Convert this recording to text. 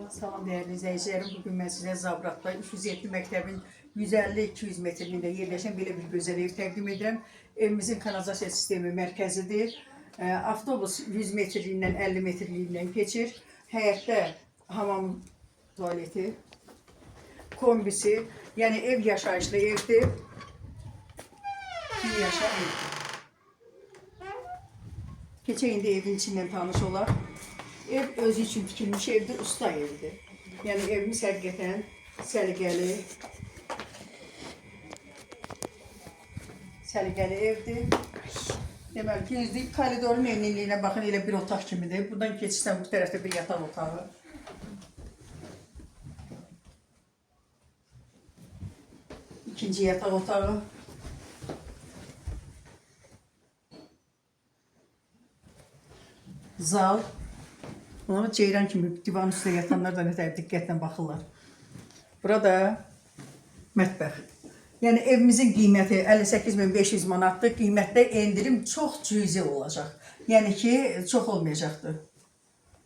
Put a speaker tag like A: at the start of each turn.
A: Salam değerli izləyicilərim. Bugün mən sizə Zabratda 307 məktəbin 150-200 metrliyində yerləşən belə bir gözəl ev təqdim edirəm. Evimizin kanalizasiya sistemi mərkəzidir. Avtobus 100 metrliyindən 50 metrliyindən keçir. Həyətdə hamam tualeti, kombisi, yəni ev yaşayışlı evdir. Bir yaşam evdir. Keçək indi evin içindən tanış olaq. Ev özü üçün tikilmiş evdir, usta evdir. Yəni evimiz həqiqətən səliqəli evdir. Deməli, girdik, koridorun enliyinə baxın, elə bir otaq kimidir. Buradan keçirsən bu tərəfdə bir yataq otağı. İkinci yataq otağı. Zal. Ona ceyran kimi divanın üstüne yatanlar da nətər diqqətlə baxırlar. Burada mətbəx. Yəni evimizin qiyməti 58.500 manatdır. Qiymətdə endirim çox cüzi olacaq. Yəni ki, çox olmayacaqdır.